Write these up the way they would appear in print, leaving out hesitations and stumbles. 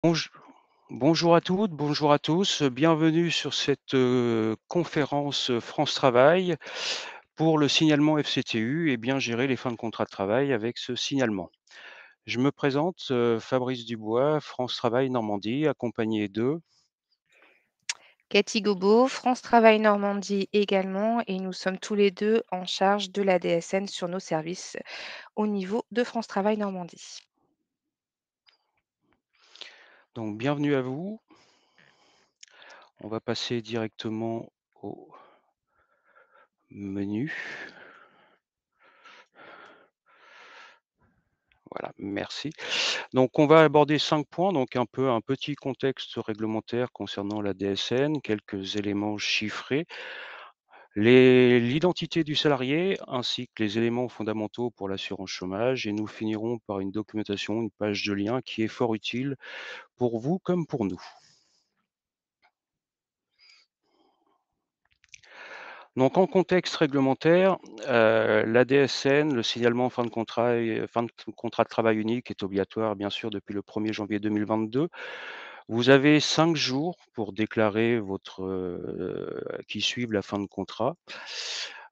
Bonj Bonjour à toutes, bonjour à tous, bienvenue sur cette, conférence, France Travail pour le signalement FCTU et bien gérer les fins de contrat de travail avec ce signalement. Je me présente, Fabrice Dubois, France Travail Normandie, accompagné de Cathy Gobot, France Travail Normandie également, et nous sommes tous les 2 en charge de la DSN sur nos services au niveau de France Travail Normandie. donc bienvenue à vous. On va passer directement au menu. Voilà, merci. Donc on va aborder 5 points, donc un petit contexte réglementaire concernant la DSN, quelques éléments chiffrés. L'identité du salarié ainsi que les éléments fondamentaux pour l'assurance chômage et nous finirons par une documentation, une page de lien qui est fort utile pour vous comme pour nous. Donc en contexte réglementaire, la DSN, le signalement fin de contrat et fin de contrat de travail unique est obligatoire bien sûr depuis le 1er janvier 2022. Vous avez 5 jours pour déclarer votre, qui suivent la fin de contrat.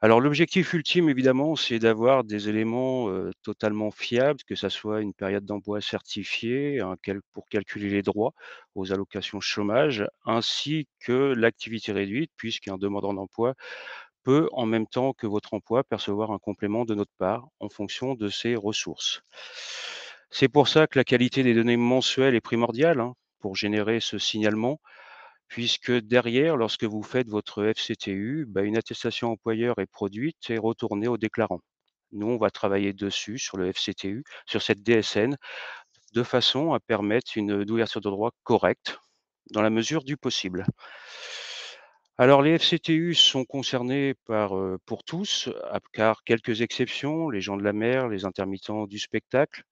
Alors l'objectif ultime évidemment, c'est d'avoir des éléments, totalement fiables, que ça soit une période d'emploi certifiée, pour calculer les droits aux allocations chômage, ainsi que l'activité réduite, puisqu'un demandeur d'emploi peut, en même temps que votre emploi, percevoir un complément de notre part en fonction de ses ressources. C'est pour ça que la qualité des données mensuelles est primordiale, hein, pour générer ce signalement, puisque derrière, lorsque vous faites votre FCTU, bah, une attestation employeur est produite et retournée au déclarant. Nous, on va travailler dessus, sur le FCTU, sur cette DSN, de façon à permettre une ouverture de droit correcte, dans la mesure du possible. Alors les FCTU sont concernés pour tous, à car quelques exceptions, les gens de la mer, les intermittents du spectacle,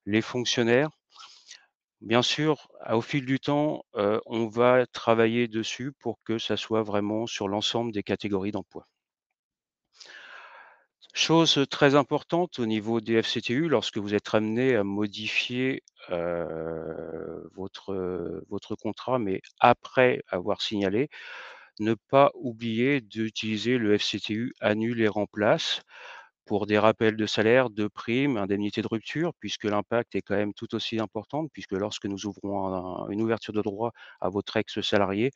les fonctionnaires. Bien sûr, au fil du temps, on va travailler dessus pour que ça soit vraiment sur l'ensemble des catégories d'emploi. Chose très importante au niveau des FCTU, lorsque vous êtes amené à modifier, votre contrat, mais après avoir signalé, ne pas oublier d'utiliser le FCTU annule et remplace pour des rappels de salaire, de primes, indemnités de rupture, puisque l'impact est quand même tout aussi important, puisque lorsque nous ouvrons une ouverture de droit à votre ex-salarié,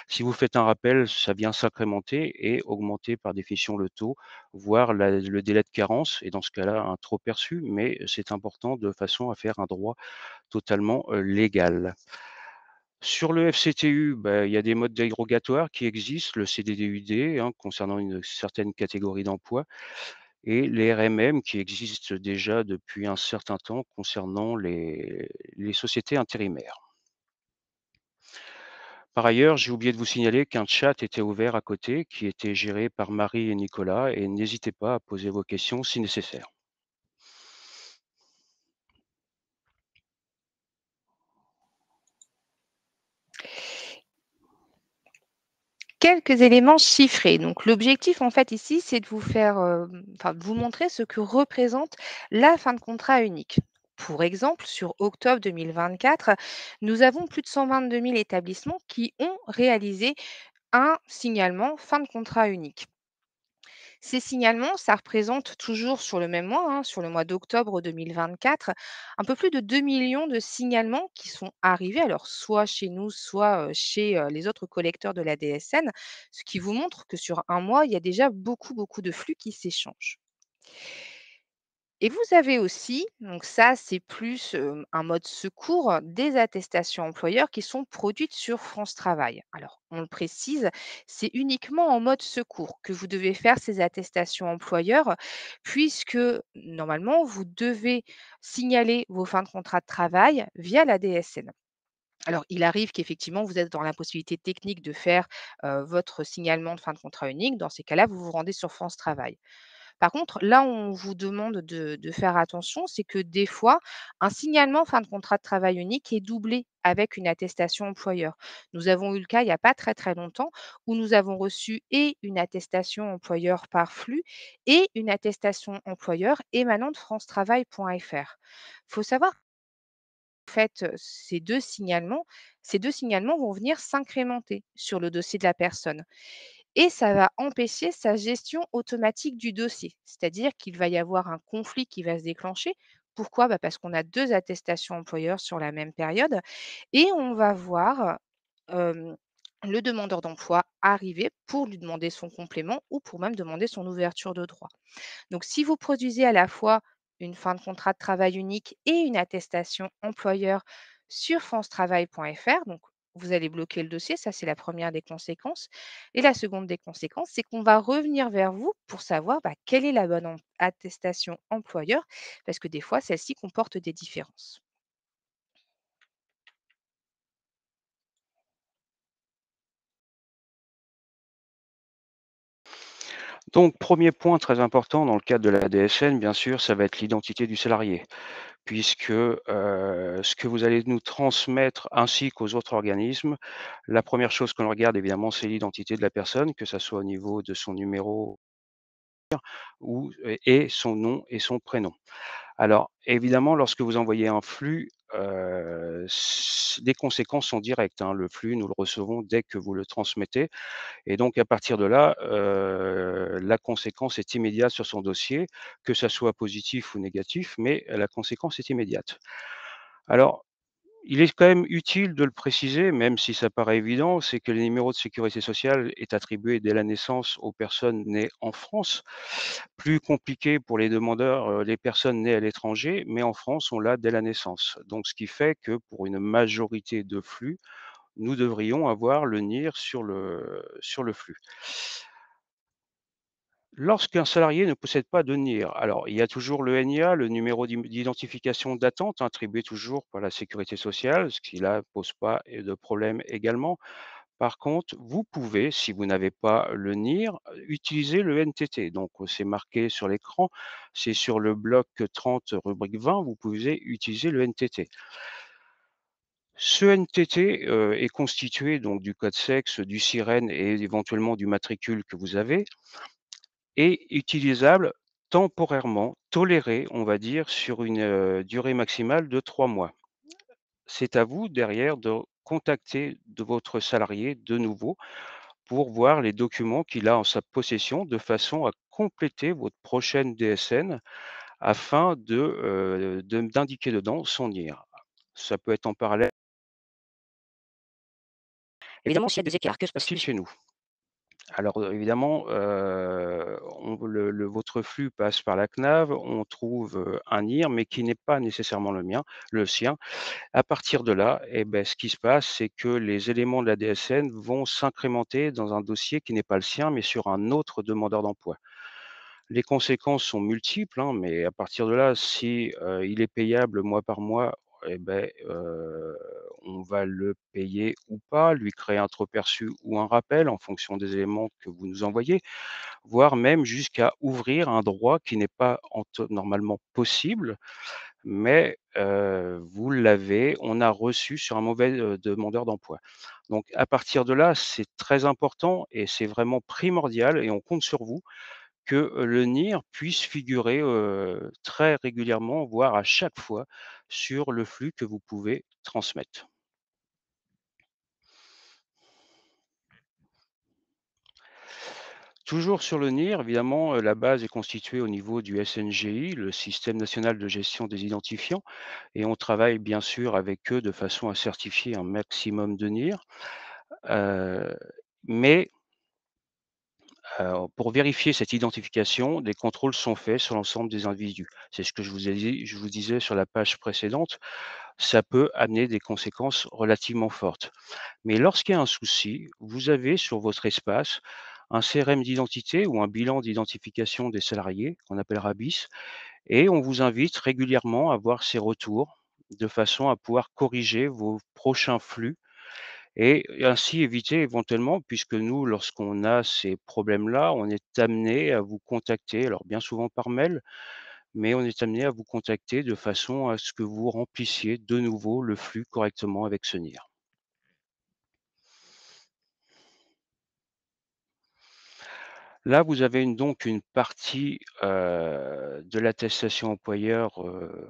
si vous faites un rappel, ça vient s'incrémenter et augmenter par définition le taux, voire le délai de carence et dans ce cas-là, un trop perçu, mais c'est important de façon à faire un droit totalement, légal. Sur le FCTU, bah, il y a des modes dérogatoires qui existent, le CDD-UD, hein, concernant une certaine catégorie d'emploi et les RMM qui existent déjà depuis un certain temps concernant les sociétés intérimaires. Par ailleurs, j'ai oublié de vous signaler qu'un chat était ouvert à côté, qui était géré par Marie et Nicolas, et n'hésitez pas à poser vos questions si nécessaire. Quelques éléments chiffrés. Donc l'objectif en fait ici, c'est de vous faire, enfin de vous montrer ce que représente la fin de contrat unique. Pour exemple, sur octobre 2024, nous avons plus de 122 000 établissements qui ont réalisé un signalement fin de contrat unique. Ces signalements, ça représente toujours sur le même mois, hein, sur le mois d'octobre 2024, un peu plus de 2 millions de signalements qui sont arrivés, alors soit chez nous, soit chez les autres collecteurs de la DSN, ce qui vous montre que sur un mois, il y a déjà beaucoup, beaucoup de flux qui s'échangent. Et vous avez aussi, donc ça c'est plus un mode secours, des attestations employeurs qui sont produites sur France Travail. Alors on le précise, c'est uniquement en mode secours que vous devez faire ces attestations employeurs, puisque normalement vous devez signaler vos fins de contrat de travail via la DSN. Alors, il arrive qu'effectivement, vous êtes dans l'impossibilité technique de faire votre signalement de fin de contrat unique. Dans ces cas-là, vous vous rendez sur France Travail. Par contre, là, on vous demande de faire attention, c'est que des fois, un signalement fin de contrat de travail unique est doublé avec une attestation employeur. Nous avons eu le cas il n'y a pas très très longtemps où nous avons reçu et une attestation employeur par flux et une attestation employeur émanant de francetravail.fr. Il faut savoir fait, ces 2 signalements vont venir s'incrémenter sur le dossier de la personne et ça va empêcher sa gestion automatique du dossier. C'est-à-dire qu'il va y avoir un conflit qui va se déclencher. Pourquoi? Bah, parce qu'on a 2 attestations employeurs sur la même période et on va voir, hem, le demandeur d'emploi arriver pour lui demander son complément ou pour même demander son ouverture de droit. Donc, si vous produisez à la fois une fin de contrat de travail unique et une attestation employeur sur francetravail.fr, donc vous allez bloquer le dossier, ça c'est la première des conséquences. Et la seconde des conséquences, c'est qu'on va revenir vers vous pour savoir bah, quelle est la bonne attestation employeur, parce que des fois, celle-ci comporte des différences. Donc, premier point très important dans le cadre de la DSN, bien sûr, ça va être l'identité du salarié, puisque, ce que vous allez nous transmettre ainsi qu'aux autres organismes, la première chose qu'on regarde évidemment, c'est l'identité de la personne, que ça soit au niveau de son numéro ou et son nom et son prénom. Alors évidemment, lorsque vous envoyez un flux, les conséquences sont directes, hein. Le flux, nous le recevons dès que vous le transmettez et donc à partir de là, la conséquence est immédiate sur son dossier, que ça soit positif ou négatif, mais la conséquence est immédiate. Alors, il est quand même utile de le préciser, même si ça paraît évident, c'est que le numéro de sécurité sociale est attribué dès la naissance aux personnes nées en France. Plus compliqué pour les demandeurs, les personnes nées à l'étranger, mais en France, on l'a dès la naissance. Donc ce qui fait que pour une majorité de flux, nous devrions avoir le NIR sur le flux. Lorsqu'un salarié ne possède pas de NIR, alors il y a toujours le NIA, le numéro d'identification d'attente, attribué toujours par la sécurité sociale, ce qui là pose pas de problème également. Par contre, vous pouvez, si vous n'avez pas le NIR, utiliser le NTT. Donc, c'est marqué sur l'écran, c'est sur le bloc 30 rubrique 20, vous pouvez utiliser le NTT. Ce NTT, est constitué donc du code sexe, du SIREN et éventuellement du matricule que vous avez et utilisable temporairement, toléré, on va dire, sur une, durée maximale de 3 mois. C'est à vous derrière de contacter de votre salarié de nouveau pour voir les documents qu'il a en sa possession de façon à compléter votre prochaine DSN afin d'indiquer dedans son NIR. Ça peut être en parallèle. Évidemment, s'il y a des écarts, que se passe-t-il chez nous? Alors, évidemment, on le votre flux passe par la CNAV, on trouve, un NIR, mais qui n'est pas nécessairement le sien. À partir de là, et beh, ce qui se passe, c'est que les éléments de la DSN vont s'incrémenter dans un dossier qui n'est pas le sien, mais sur un autre demandeur d'emploi. Les conséquences sont multiples, hein, mais à partir de là, si, il est payable mois par mois, et beh, on va le payer ou pas, lui créer un trop perçu ou un rappel en fonction des éléments que vous nous envoyez, voire même jusqu'à ouvrir un droit qui n'est pas normalement possible, mais vous l'avez, on a reçu sur un mauvais, demandeur d'emploi. Donc à partir de là, c'est très important et c'est vraiment primordial et on compte sur vous que, le NIR puisse figurer, très régulièrement, voire à chaque fois sur le flux que vous pouvez transmettre. Toujours sur le NIR, évidemment, la base est constituée au niveau du SNGI, le Système national de gestion des identifiants et on travaille bien sûr avec eux de façon à certifier un maximum de NIR. Heu, mais pour vérifier cette identification, des contrôles sont faits sur l'ensemble des individus. C'est ce que je vous disais sur la page précédente, ça peut amener des conséquences relativement fortes. Mais lorsqu'il y a un souci, vous avez sur votre espace un CRM d'identité ou un bilan d'identification des salariés, qu'on appellera BIS, et on vous invite régulièrement à voir ces retours de façon à pouvoir corriger vos prochains flux et ainsi éviter éventuellement, puisque nous, lorsqu'on a ces problèmes-là, on est amené à vous contacter, alors bien souvent par mail, mais on est amené à vous contacter de façon à ce que vous remplissiez de nouveau le flux correctement avec ce NIR. Là, vous avez donc une partie, de l'attestation employeur,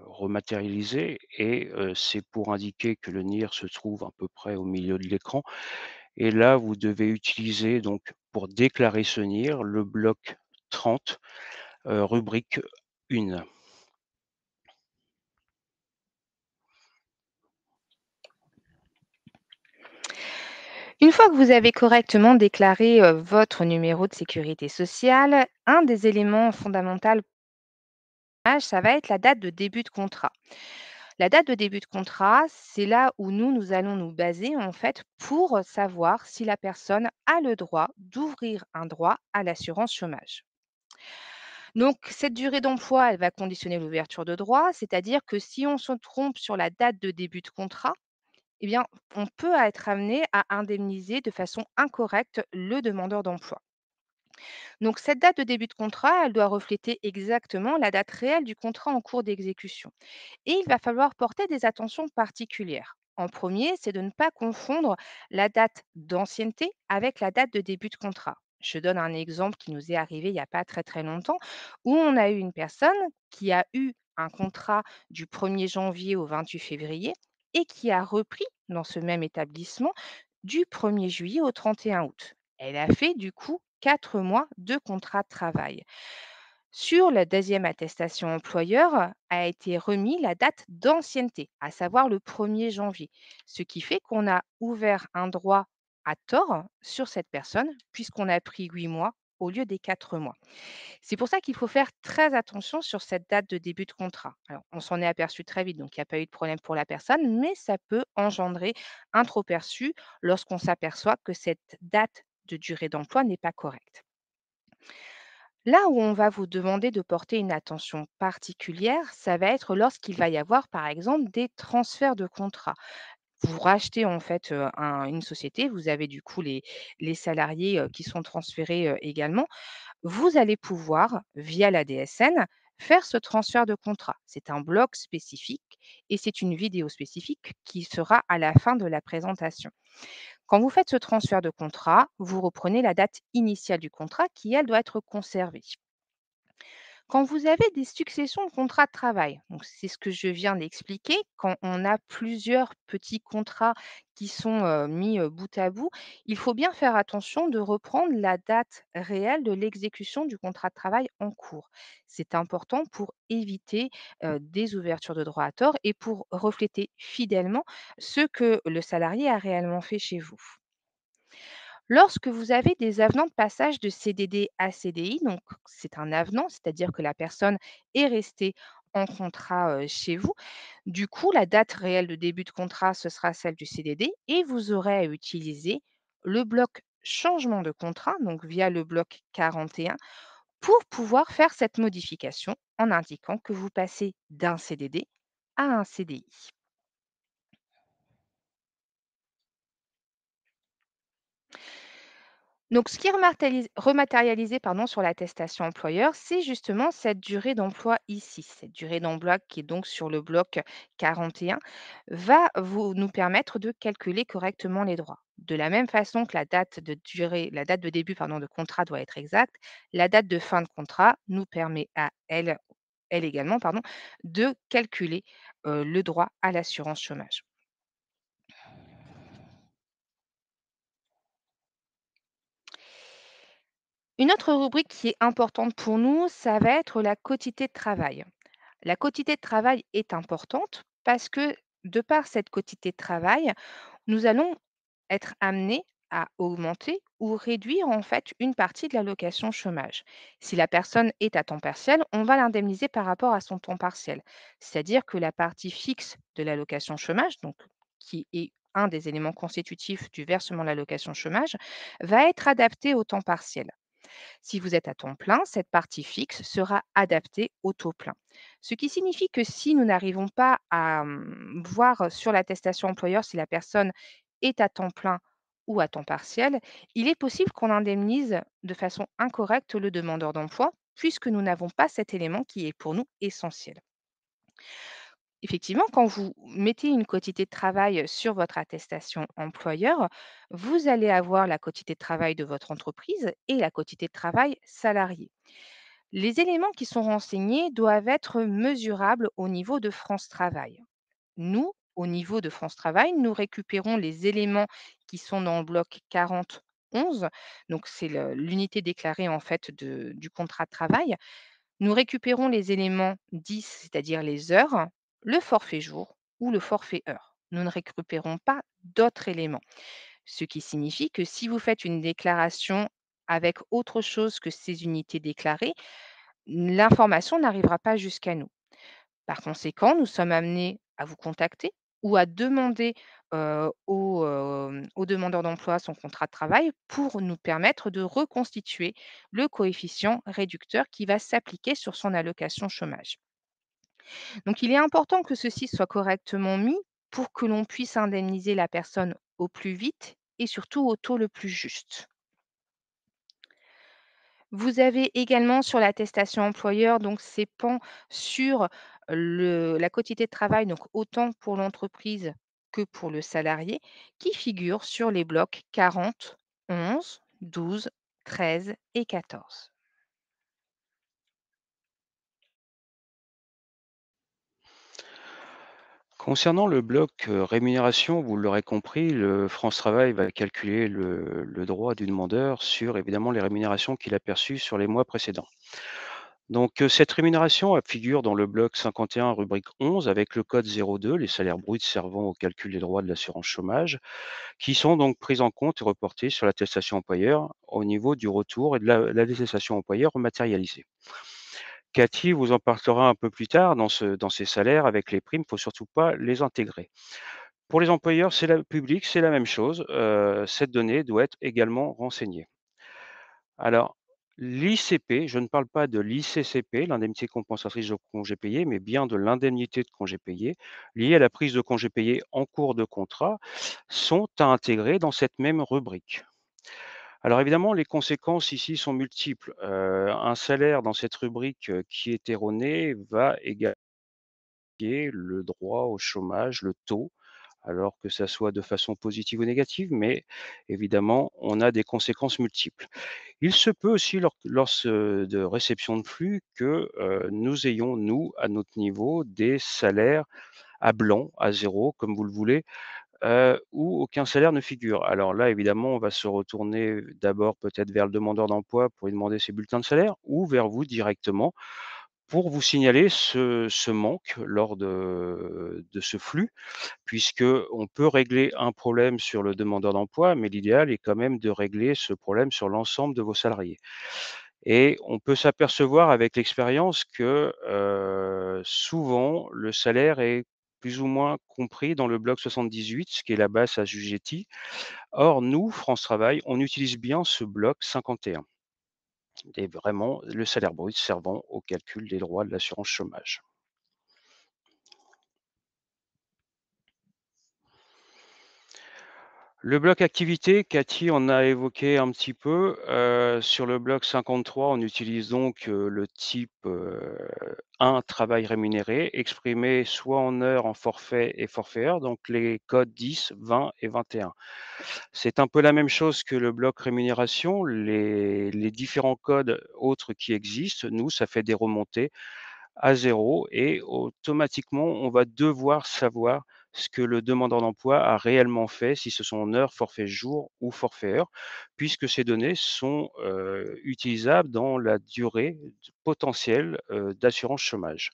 rematérialisée et c'est pour indiquer que le NIR se trouve à peu près au milieu de l'écran et là, vous devez utiliser donc pour déclarer ce NIR, le bloc 30, rubrique 1. Une fois que vous avez correctement déclaré votre numéro de sécurité sociale, un des éléments fondamentaux, ça va être la date de début de contrat. La date de début de contrat, c'est là où nous allons nous baser en fait pour savoir si la personne a le droit d'ouvrir un droit à l'assurance chômage. Donc, cette durée d'emploi, elle va conditionner l'ouverture de droit, c'est-à-dire que si on se trompe sur la date de début de contrat, eh bien, on peut être amené à indemniser de façon incorrecte le demandeur d'emploi. Donc, cette date de début de contrat, elle doit refléter exactement la date réelle du contrat en cours d'exécution. Et il va falloir porter des attentions particulières. En premier, c'est de ne pas confondre la date d'ancienneté avec la date de début de contrat. Je donne un exemple qui nous est arrivé il n'y a pas très très longtemps, où on a eu une personne qui a eu un contrat du 1er janvier au 28 février et qui a repris dans ce même établissement du 1er juillet au 31 août. Elle a fait du coup 4 mois de contrat de travail. Sur la deuxième attestation employeur a été remis la date d'ancienneté, à savoir le 1er janvier, ce qui fait qu'on a ouvert un droit à tort sur cette personne puisqu'on a pris 8 mois au lieu des 4 mois. C'est pour ça qu'il faut faire très attention sur cette date de début de contrat. Alors, on s'en est aperçu très vite, donc il n'y a pas eu de problème pour la personne, mais ça peut engendrer un trop-perçu lorsqu'on s'aperçoit que cette date de durée d'emploi n'est pas correcte. Là où on va vous demander de porter une attention particulière, ça va être lorsqu'il va y avoir, par exemple, des transferts de contrats. Vous rachetez en fait une société, vous avez du coup les salariés qui sont transférés également. Vous allez pouvoir, via la DSN, faire ce transfert de contrat. C'est un bloc spécifique et c'est une vidéo spécifique qui sera à la fin de la présentation. Quand vous faites ce transfert de contrat, vous reprenez la date initiale du contrat qui, elle, doit être conservée. Quand vous avez des successions de contrats de travail, donc c'est ce que je viens d'expliquer, quand on a plusieurs petits contrats qui sont mis bout à bout, il faut bien faire attention de reprendre la date réelle de l'exécution du contrat de travail en cours. C'est important pour éviter des ouvertures de droit à tort et pour refléter fidèlement ce que le salarié a réellement fait chez vous. Lorsque vous avez des avenants de passage de CDD à CDI, donc c'est un avenant, c'est-à-dire que la personne est restée en contrat chez vous. Du coup, la date réelle de début de contrat, ce sera celle du CDD et vous aurez à utiliser le bloc changement de contrat, donc via le bloc 41, pour pouvoir faire cette modification en indiquant que vous passez d'un CDD à un CDI. Donc, ce qui est rematérialisé pardon, sur l'attestation employeur, c'est justement cette durée d'emploi ici. Cette durée d'emploi qui est donc sur le bloc 41 va nous permettre de calculer correctement les droits. De la même façon que la date de début pardon, de contrat doit être exacte, la date de fin de contrat nous permet à elle également, pardon, de calculer le droit à l'assurance chômage. Une autre rubrique qui est importante pour nous, ça va être la quotité de travail. La quotité de travail est importante parce que de par cette quotité de travail, nous allons être amenés à augmenter ou réduire en fait une partie de l'allocation chômage. Si la personne est à temps partiel, on va l'indemniser par rapport à son temps partiel. C'est-à-dire que la partie fixe de l'allocation chômage, donc qui est un des éléments constitutifs du versement de l'allocation chômage, va être adaptée au temps partiel. Si vous êtes à temps plein, cette partie fixe sera adaptée au taux plein. Ce qui signifie que si nous n'arrivons pas à voir sur l'attestation employeur si la personne est à temps plein ou à temps partiel, il est possible qu'on indemnise de façon incorrecte le demandeur d'emploi puisque nous n'avons pas cet élément qui est pour nous essentiel. Effectivement, quand vous mettez une quotité de travail sur votre attestation employeur, vous allez avoir la quotité de travail de votre entreprise et la quotité de travail salarié. Les éléments qui sont renseignés doivent être mesurables au niveau de France Travail. Nous, au niveau de France Travail, nous récupérons les éléments qui sont dans le bloc 4011. Donc, c'est l'unité déclarée en fait du contrat de travail. Nous récupérons les éléments 10, c'est-à-dire les heures, le forfait jour ou le forfait heure. Nous ne récupérons pas d'autres éléments. Ce qui signifie que si vous faites une déclaration avec autre chose que ces unités déclarées, l'information n'arrivera pas jusqu'à nous. Par conséquent, nous sommes amenés à vous contacter ou à demander au demandeur d'emploi son contrat de travail pour nous permettre de reconstituer le coefficient réducteur qui va s'appliquer sur son allocation chômage. Donc, il est important que ceci soit correctement mis pour que l'on puisse indemniser la personne au plus vite et surtout au taux le plus juste. Vous avez également sur l'attestation employeur, donc ces pans sur la quotité de travail, donc autant pour l'entreprise que pour le salarié, qui figurent sur les blocs 40, 11, 12, 13 et 14. Concernant le bloc, rémunération, vous l'aurez compris, le France Travail va calculer le droit du demandeur sur évidemment les rémunérations qu'il a perçues sur les mois précédents. Donc, cette rémunération, elle figure dans le bloc 51 rubrique 11 avec le code 02, les salaires bruts servant au calcul des droits de l'assurance chômage, qui sont donc pris en compte et reportés sur l'attestation employeur au niveau du retour et de l'attestation employeur matérialisée. Cathy vous en parlera un peu plus tard dans ces salaires avec les primes, il faut surtout pas les intégrer. Pour les employeurs, c'est la public, c'est la même chose, cette donnée doit être également renseignée. Alors, l'ICP, je ne parle pas de l'ICCP, l'indemnité compensatrice de congés payés, mais bien de l'indemnité de congés payés, liée à la prise de congés payés en cours de contrat, sont à intégrer dans cette même rubrique. Alors évidemment, les conséquences ici sont multiples. Un salaire dans cette rubrique, qui est erroné va également le droit au chômage, le taux, alors que ça soit de façon positive ou négative, mais évidemment, on a des conséquences multiples. Il se peut aussi lors de réception de flux que, nous ayons, nous, à notre niveau, des salaires à blanc, à zéro, comme vous le voulez, où aucun salaire ne figure. Alors là, évidemment, on va se retourner d'abord peut-être vers le demandeur d'emploi pour lui demander ses bulletins de salaire ou vers vous directement pour vous signaler ce manque lors de ce flux, puisque on peut régler un problème sur le demandeur d'emploi, mais l'idéal est quand même de régler ce problème sur l'ensemble de vos salariés. Et on peut s'apercevoir avec l'expérience que, souvent le salaire est plus ou moins compris dans le bloc 78, ce qui est la base assujettie. Or nous, France Travail, on utilise bien ce bloc 51 et vraiment le salaire brut servant au calcul des droits de l'assurance chômage. Le bloc activité, Cathy en a évoqué un petit peu. Sur le bloc 53, on utilise donc, le type, 1 travail rémunéré, exprimé soit en heures, en forfait et forfait heure, donc les codes 10, 20 et 21. C'est un peu la même chose que le bloc rémunération. Les différents codes autres qui existent, nous, ça fait des remontées à zéro et automatiquement, on va devoir savoir ce que le demandeur d'emploi a réellement fait, si ce sont en heures, forfait jour ou forfait heure, puisque ces données sont, utilisables dans la durée potentielle, d'assurance chômage.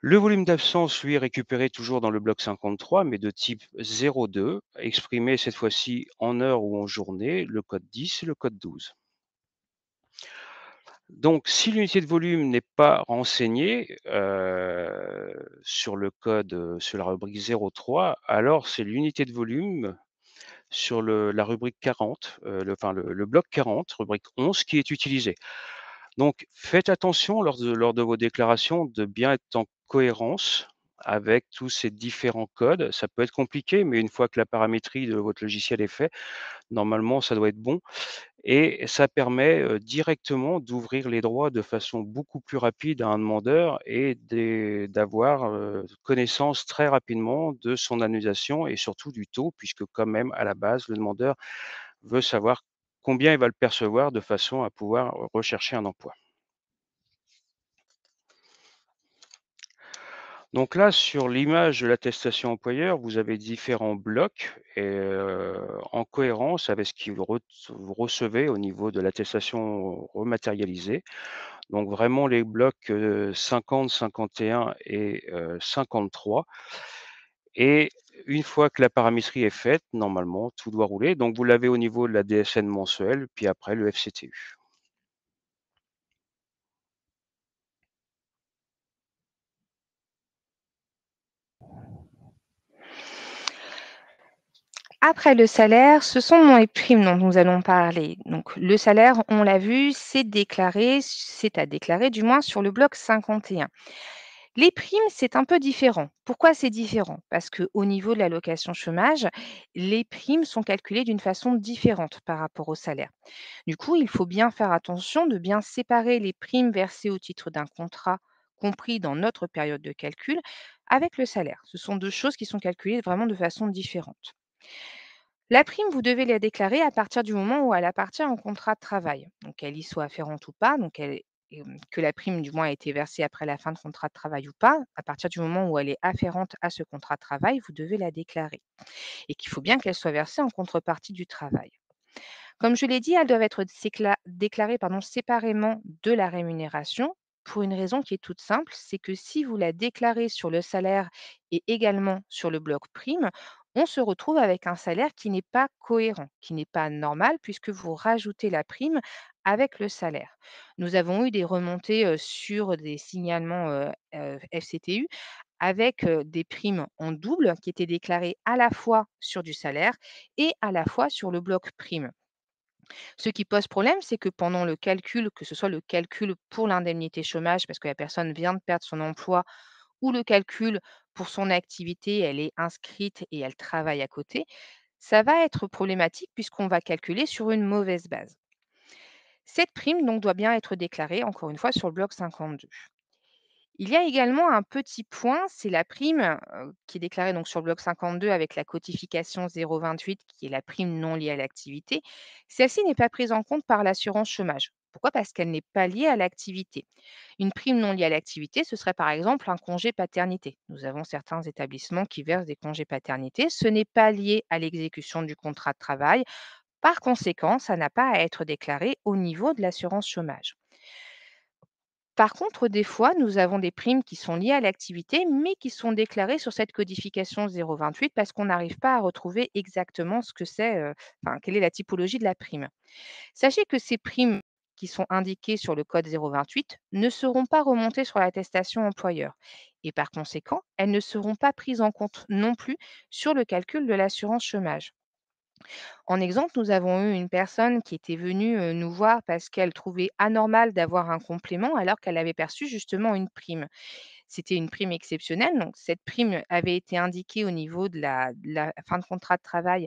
Le volume d'absence, lui, est récupéré toujours dans le bloc 53, mais de type 02, exprimé cette fois-ci en heures ou en journée, le code 10 et le code 12. Donc, si l'unité de volume n'est pas renseignée, sur le code, sur la rubrique 03, alors c'est l'unité de volume sur la rubrique 40, le bloc 40, rubrique 11 qui est utilisée. Donc faites attention lors de vos déclarations de bien être en cohérence avec tous ces différents codes. Ça peut être compliqué, mais une fois que la paramétrie de votre logiciel est fait, normalement ça doit être bon. et ça permet, directement d'ouvrir les droits de façon beaucoup plus rapide à un demandeur et d'avoir, connaissance très rapidement de son annulation et surtout du taux puisque quand même à la base, le demandeur veut savoir combien il va le percevoir de façon à pouvoir rechercher un emploi. Donc là, sur l'image de l'attestation employeur, vous avez différents blocs et en cohérence avec ce que vous recevez au niveau de l'attestation rematérialisée. Donc vraiment les blocs, 50, 51 et 53 et une fois que la paramétrie est faite, normalement, tout doit rouler. Donc vous l'avez au niveau de la DSN mensuelle, puis après le FCTU. Après le salaire, ce sont les primes dont nous allons parler. Donc le salaire, on l'a vu, c'est à déclarer du moins sur le bloc 51. Les primes, c'est un peu différent. Pourquoi c'est différent? Parce qu'au niveau de l'allocation chômage, les primes sont calculées d'une façon différente par rapport au salaire. Du coup, il faut bien faire attention de bien séparer les primes versées au titre d'un contrat compris dans notre période de calcul avec le salaire. Ce sont deux choses qui sont calculées vraiment de façon différente. La prime, vous devez la déclarer à partir du moment où elle appartient au contrat de travail. Donc, qu'elle y soit afférente ou pas, que la prime, du moins, a été versée après la fin de contrat de travail ou pas, à partir du moment où elle est afférente à ce contrat de travail, vous devez la déclarer. Et qu'il faut bien qu'elle soit versée en contrepartie du travail. Comme je l'ai dit, elles doivent être déclarées séparément de la rémunération pour une raison qui est toute simple, c'est que si vous la déclarez sur le salaire et également sur le bloc prime, on se retrouve avec un salaire qui n'est pas cohérent, qui n'est pas normal puisque vous rajoutez la prime avec le salaire. Nous avons eu des remontées sur des signalements FCTU avec des primes en double qui étaient déclarées à la fois sur du salaire et à la fois sur le bloc prime. Ce qui pose problème, c'est que pendant le calcul, que ce soit le calcul pour l'indemnité chômage, parce que la personne vient de perdre son emploi, ou le calcul pour son activité, elle est inscrite et elle travaille à côté, ça va être problématique puisqu'on va calculer sur une mauvaise base. Cette prime donc doit bien être déclarée, encore une fois, sur le bloc 52. Il y a également un petit point, c'est la prime qui est déclarée donc sur le bloc 52 avec la codification 028 qui est la prime non liée à l'activité. Celle-ci n'est pas prise en compte par l'assurance chômage. Pourquoi? Parce qu'elle n'est pas liée à l'activité. Une prime non liée à l'activité, ce serait par exemple un congé paternité. Nous avons certains établissements qui versent des congés paternité. Ce n'est pas lié à l'exécution du contrat de travail. Par conséquent, ça n'a pas à être déclaré au niveau de l'assurance chômage. Par contre, des fois, nous avons des primes qui sont liées à l'activité, mais qui sont déclarées sur cette codification 028 parce qu'on n'arrive pas à retrouver exactement ce que c'est, enfin, quelle est la typologie de la prime. Sachez que ces primes qui sont indiquées sur le code 028 ne seront pas remontées sur l'attestation employeur. Et par conséquent, elles ne seront pas prises en compte non plus sur le calcul de l'assurance chômage. En exemple, nous avons eu une personne qui était venue nous voir parce qu'elle trouvait anormal d'avoir un complément alors qu'elle avait perçu justement une prime. C'était une prime exceptionnelle, donc cette prime avait été indiquée au niveau de la fin de contrat de travail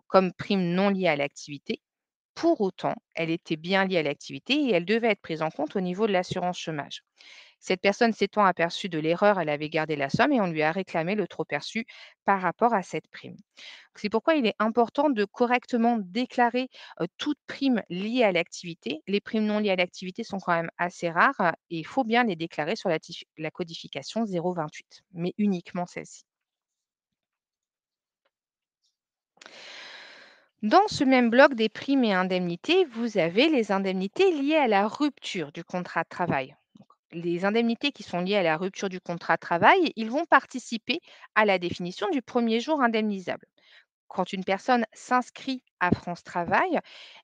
comme prime non liée à l'activité. Pour autant, elle était bien liée à l'activité et elle devait être prise en compte au niveau de l'assurance chômage. Cette personne s'étant aperçue de l'erreur, elle avait gardé la somme et on lui a réclamé le trop perçu par rapport à cette prime. C'est pourquoi il est important de correctement déclarer toute prime liée à l'activité. Les primes non liées à l'activité sont quand même assez rares et il faut bien les déclarer sur la codification 028, mais uniquement celle-ci. Dans ce même bloc des primes et indemnités, vous avez les indemnités liées à la rupture du contrat de travail. Donc, les indemnités qui sont liées à la rupture du contrat de travail, ils vont participer à la définition du premier jour indemnisable. Quand une personne s'inscrit à France Travail,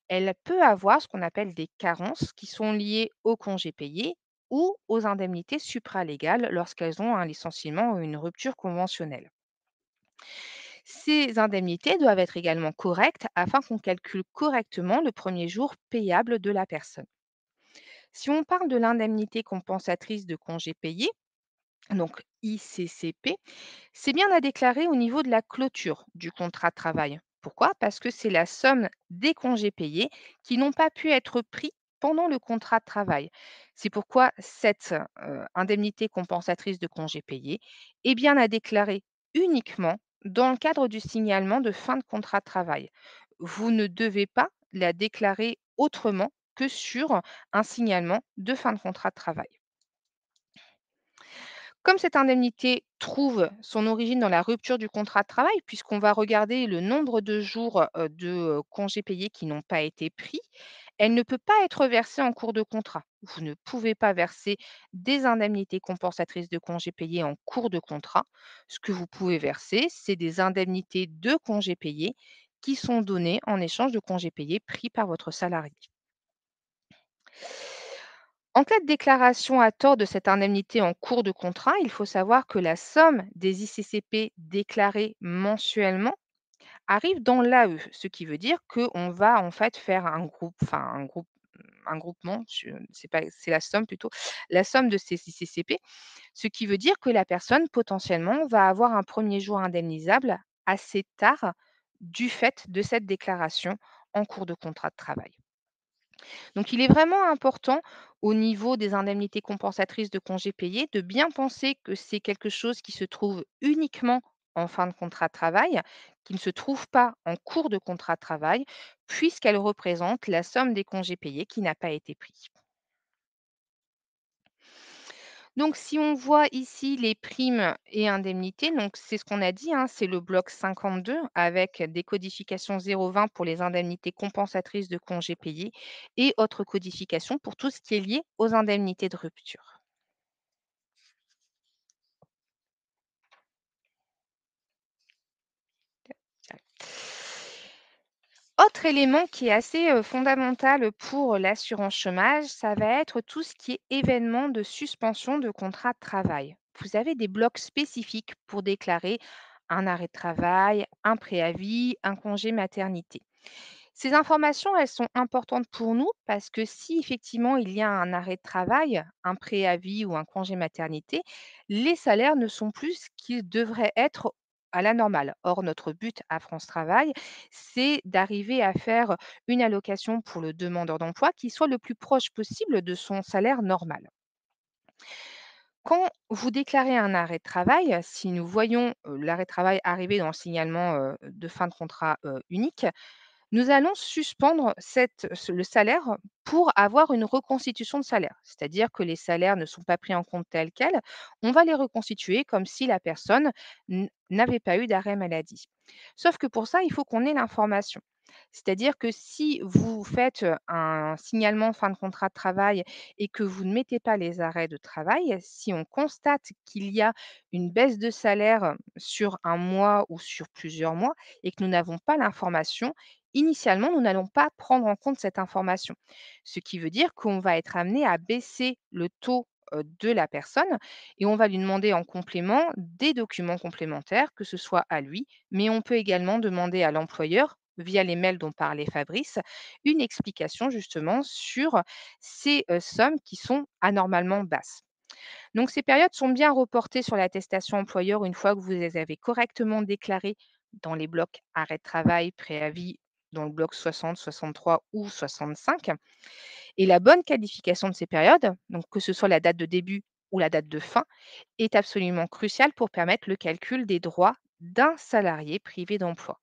elle peut avoir ce qu'on appelle des carences qui sont liées aux congés payés ou aux indemnités supralégales lorsqu'elles ont un licenciement ou une rupture conventionnelle. Ces indemnités doivent être également correctes afin qu'on calcule correctement le premier jour payable de la personne. Si on parle de l'indemnité compensatrice de congés payés, donc ICCP, c'est bien à déclarer au niveau de la clôture du contrat de travail. Pourquoi? Parce que c'est la somme des congés payés qui n'ont pas pu être pris pendant le contrat de travail. C'est pourquoi cette indemnité compensatrice de congés payés est bien à déclarer uniquement dans le cadre du signalement de fin de contrat de travail. Vous ne devez pas la déclarer autrement que sur un signalement de fin de contrat de travail. Comme cette indemnité trouve son origine dans la rupture du contrat de travail, puisqu'on va regarder le nombre de jours de congés payés qui n'ont pas été pris, elle ne peut pas être versée en cours de contrat. Vous ne pouvez pas verser des indemnités compensatrices de congés payés en cours de contrat. Ce que vous pouvez verser, c'est des indemnités de congés payés qui sont données en échange de congés payés pris par votre salarié. En cas de déclaration à tort de cette indemnité en cours de contrat, il faut savoir que la somme des ICCP déclarés mensuellement arrive dans l'AE, ce qui veut dire qu'on va en fait faire un groupe, enfin un groupement, c'est pas, c'est la somme plutôt, la somme de ces ICCP, ce qui veut dire que la personne potentiellement va avoir un premier jour indemnisable assez tard du fait de cette déclaration en cours de contrat de travail. Donc, il est vraiment important au niveau des indemnités compensatrices de congés payés de bien penser que c'est quelque chose qui se trouve uniquement en fin de contrat de travail, qui ne se trouve pas en cours de contrat de travail, puisqu'elle représente la somme des congés payés qui n'a pas été pris. Donc, si on voit ici les primes et indemnités, donc c'est ce qu'on a dit, hein, c'est le bloc 52 avec des codifications 0,20 pour les indemnités compensatrices de congés payés et autres codifications pour tout ce qui est lié aux indemnités de rupture. Autre élément qui est assez fondamental pour l'assurance chômage, ça va être tout ce qui est événement de suspension de contrat de travail. Vous avez des blocs spécifiques pour déclarer un arrêt de travail, un préavis, un congé maternité. Ces informations, elles sont importantes pour nous parce que si effectivement il y a un arrêt de travail, un préavis ou un congé maternité, les salaires ne sont plus ce qu'ils devraient être à la normale. Or, notre but à France Travail, c'est d'arriver à faire une allocation pour le demandeur d'emploi qui soit le plus proche possible de son salaire normal. Quand vous déclarez un arrêt de travail, si nous voyons l'arrêt de travail arriver dans le signalement de fin de contrat unique, nous allons suspendre le salaire pour avoir une reconstitution de salaire. C'est-à-dire que les salaires ne sont pas pris en compte tels quels, on va les reconstituer comme si la personne n'avait pas eu d'arrêt maladie. Sauf que pour ça, il faut qu'on ait l'information. C'est-à-dire que si vous faites un signalement fin de contrat de travail et que vous ne mettez pas les arrêts de travail, si on constate qu'il y a une baisse de salaire sur un mois ou sur plusieurs mois et que nous n'avons pas l'information, initialement, nous n'allons pas prendre en compte cette information. Ce qui veut dire qu'on va être amené à baisser le taux de la personne et on va lui demander en complément des documents complémentaires, que ce soit à lui, mais on peut également demander à l'employeur, via les mails dont parlait Fabrice, une explication justement sur ces sommes qui sont anormalement basses. Donc ces périodes sont bien reportées sur l'attestation employeur une fois que vous les avez correctement déclarées dans les blocs arrêt de travail, préavis, dans le bloc 60, 63 ou 65. Et la bonne qualification de ces périodes, donc que ce soit la date de début ou la date de fin, est absolument cruciale pour permettre le calcul des droits d'un salarié privé d'emploi.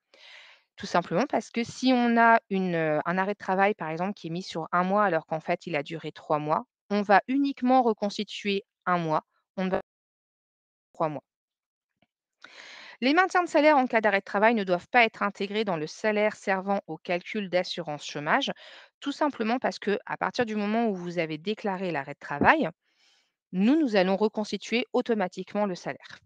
Tout simplement parce que si on a un arrêt de travail, par exemple, qui est mis sur un mois alors qu'en fait il a duré 3 mois, on va uniquement reconstituer un mois, on ne va pas 3 mois. Les maintiens de salaire en cas d'arrêt de travail ne doivent pas être intégrés dans le salaire servant au calcul d'assurance chômage, tout simplement parce que à partir du moment où vous avez déclaré l'arrêt de travail, nous allons reconstituer automatiquement le salaire.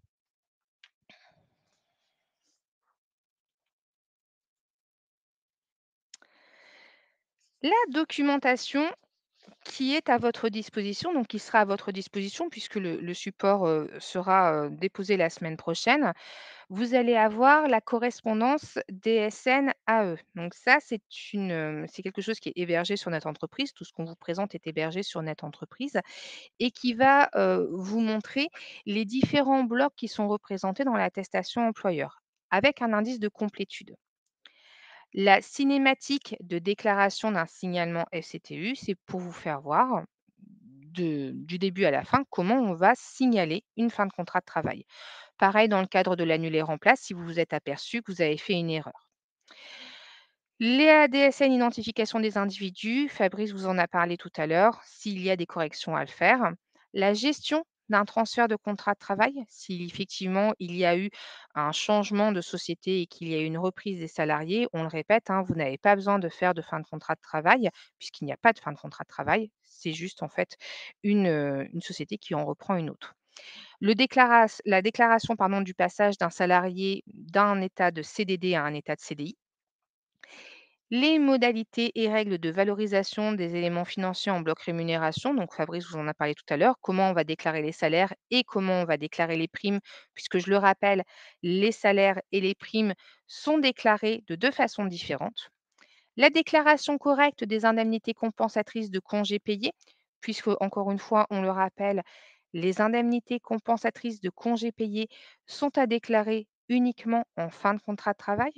La documentation qui est à votre disposition, donc qui sera à votre disposition puisque le support sera déposé la semaine prochaine. Vous allez avoir la correspondance DSN AE. Donc ça, c'est quelque chose qui est hébergé sur notre entreprise. Tout ce qu'on vous présente est hébergé sur notre entreprise et qui va vous montrer les différents blocs qui sont représentés dans l'attestation employeur avec un indice de complétude. La cinématique de déclaration d'un signalement FCTU, c'est pour vous faire voir du début à la fin comment on va signaler une fin de contrat de travail. Pareil dans le cadre de l'annulaire en place, si vous vous êtes aperçu que vous avez fait une erreur. Les ADSN identification des individus, Fabrice vous en a parlé tout à l'heure, s'il y a des corrections à le faire. La gestion d'un transfert de contrat de travail, si effectivement il y a eu un changement de société et qu'il y a eu une reprise des salariés, on le répète, hein, vous n'avez pas besoin de faire de fin de contrat de travail, puisqu'il n'y a pas de fin de contrat de travail, c'est juste en fait une société qui en reprend une autre. La déclaration pardon, du passage d'un salarié d'un état de CDD à un état de CDI, les modalités et règles de valorisation des éléments financiers en bloc rémunération, donc Fabrice vous en a parlé tout à l'heure, comment on va déclarer les salaires et comment on va déclarer les primes, puisque je le rappelle, les salaires et les primes sont déclarés de deux façons différentes. La déclaration correcte des indemnités compensatrices de congés payés, puisque, encore une fois, on le rappelle, les indemnités compensatrices de congés payés sont à déclarer uniquement en fin de contrat de travail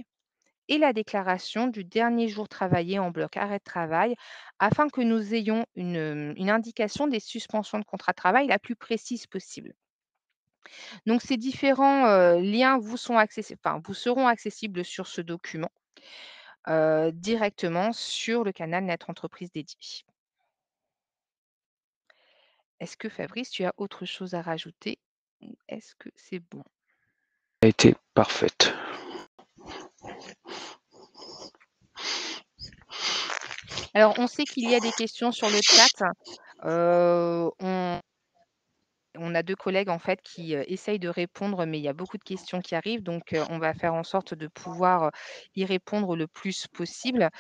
et la déclaration du dernier jour travaillé en bloc arrêt de travail afin que nous ayons une indication des suspensions de contrat de travail la plus précise possible. Donc ces différents liens vous seront accessibles sur ce document directement sur le canal Net Entreprise dédié. Est-ce que Fabrice, tu as autre chose à rajouter ou est-ce que c'est bon? A été parfaite. Alors on sait qu'il y a des questions sur le chat. On a 2 collègues en fait qui, essayent de répondre, mais il y a beaucoup de questions qui arrivent, donc on va faire en sorte de pouvoir, y répondre le plus possible.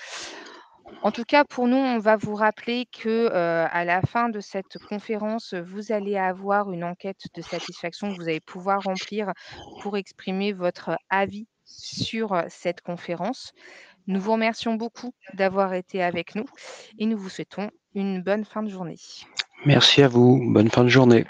En tout cas, pour nous, on va vous rappeler que, à la fin de cette conférence, vous allez avoir une enquête de satisfaction que vous allez pouvoir remplir pour exprimer votre avis sur, cette conférence. Nous vous remercions beaucoup d'avoir été avec nous et nous vous souhaitons une bonne fin de journée. Merci à vous. Bonne fin de journée.